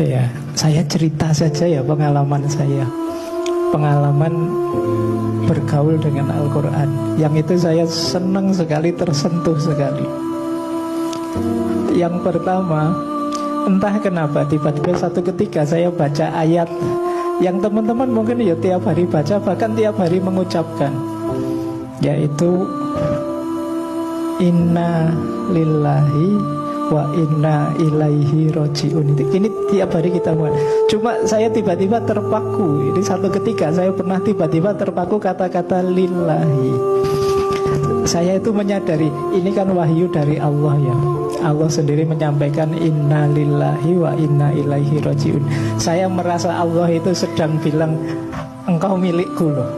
Ya, saya cerita saja ya pengalaman saya. Pengalaman bergaul dengan Al-Quran. Yang itu saya senang sekali, tersentuh sekali. Yang pertama, entah kenapa tiba-tiba satu ketika saya baca ayat yang teman-teman mungkin ya tiap hari baca, bahkan tiap hari mengucapkan, yaitu Inna lillahi wa inna ilaihi roji'un. Ini tiap hari kita buat. Cuma saya tiba-tiba terpaku. Ini satu ketika saya pernah tiba-tiba terpaku kata-kata lillahi. Saya itu menyadari ini kan wahyu dari Allah ya. Allah sendiri menyampaikan inna lillahi wa inna ilaihi roji'un. Saya merasa Allah itu sedang bilang engkau milikku loh.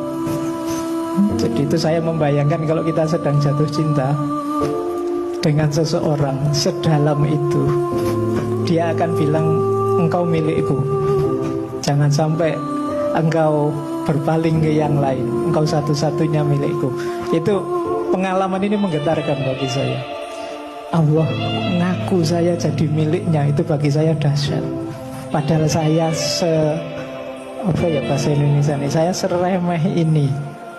Jadi itu saya membayangkan kalau kita sedang jatuh cinta dengan seseorang sedalam itu, dia akan bilang engkau milikku. Jangan sampai engkau berpaling ke yang lain. Engkau satu-satunya milikku. Itu pengalaman ini menggetarkan bagi saya. Allah ngaku saya jadi miliknya, itu bagi saya dahsyat. Padahal saya apa ya bahasa Indonesia ini, saya seremeh ini,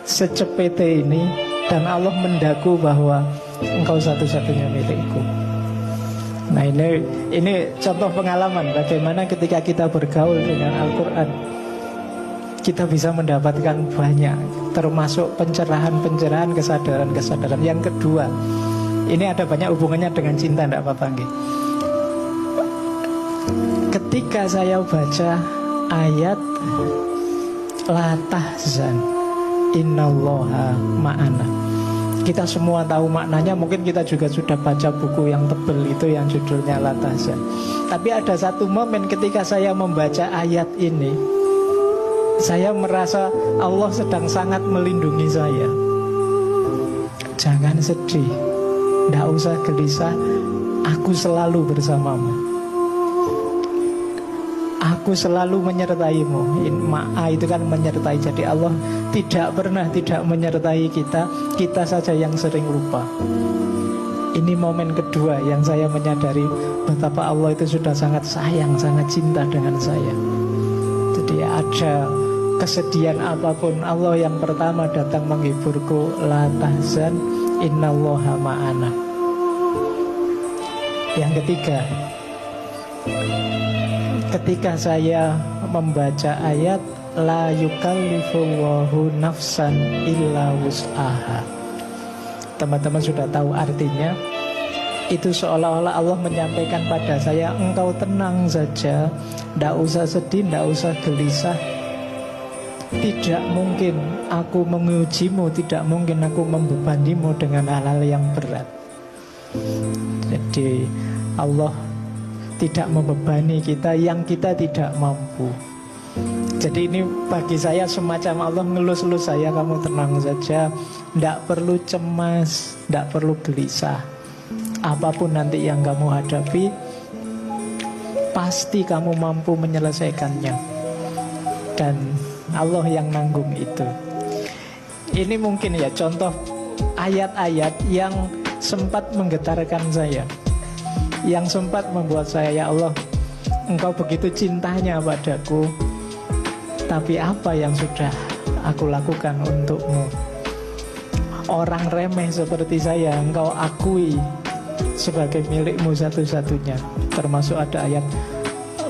secepete ini, dan Allah mendaku bahwa engkau satu-satunya milikku. Nah ini contoh pengalaman bagaimana ketika kita bergaul dengan Al-Quran kita bisa mendapatkan banyak, termasuk pencerahan-pencerahan, kesadaran-kesadaran. Yang kedua, ini ada banyak hubungannya dengan cinta, tidak apa-apa nggih. Ketika saya baca ayat la tahzan innallaha ma'ana, kita semua tahu maknanya, mungkin kita juga sudah baca buku yang tebal itu yang judulnya La Tahzan. Tapi ada satu momen ketika saya membaca ayat ini, saya merasa Allah sedang sangat melindungi saya. Jangan sedih, tidak usah gelisah, aku selalu bersamamu, aku selalu menyertaimu. Ma'a itu kan menyertai. Jadi Allah tidak pernah tidak menyertai kita. Kita saja yang sering lupa. Ini momen kedua yang saya menyadari betapa Allah itu sudah sangat sayang, sangat cinta dengan saya. Jadi ada kesedihan apapun, Allah yang pertama datang menghiburku. La tahzan innallaha ma'ana. Yang ketiga, ketika saya membaca ayat la yukallifullahu nafsan illa wus'aha, teman-teman sudah tahu artinya. Itu seolah-olah Allah menyampaikan pada saya, engkau tenang saja, tidak usah sedih, tidak usah gelisah. Tidak mungkin aku mengujimu, tidak mungkin aku membebanimu dengan hal-hal yang berat. Jadi Allah tidak membebani kita yang kita tidak mampu. Jadi ini bagi saya semacam Allah ngelus-elus saya, kamu tenang saja, tidak perlu cemas, tidak perlu gelisah. Apapun nanti yang kamu hadapi, pasti kamu mampu menyelesaikannya. Dan Allah yang nanggung itu. Ini mungkin ya contoh ayat-ayat yang sempat menggetarkan saya, yang sempat membuat saya, ya Allah, engkau begitu cintanya padaku, tapi apa yang sudah aku lakukan untukmu? Orang remeh seperti saya engkau akui sebagai milikmu satu-satunya. Termasuk ada ayat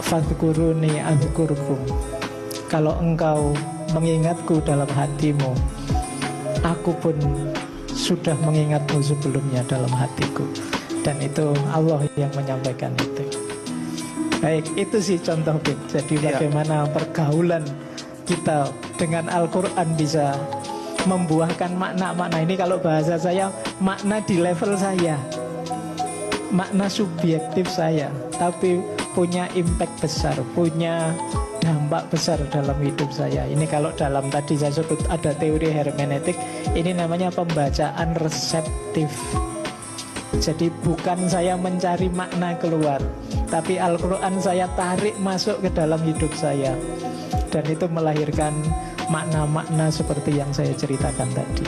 fadhkuruni adzkurkum, kalau engkau mengingatku dalam hatimu, aku pun sudah mengingatmu sebelumnya dalam hatiku. Dan itu Allah yang menyampaikan itu. Baik, itu sih contoh Bib. Jadi bagaimana pergaulan kita dengan Al-Quran bisa membuahkan makna-makna ini. Kalau bahasa saya, makna di level saya, makna subjektif saya, tapi punya impact besar, punya dampak besar dalam hidup saya. Ini kalau dalam tadi saya sebut ada teori hermeneutik, ini namanya pembacaan reseptif. Jadi bukan saya mencari makna keluar, tapi Al-Quran saya tarik masuk ke dalam hidup saya. Dan itu melahirkan makna-makna seperti yang saya ceritakan tadi.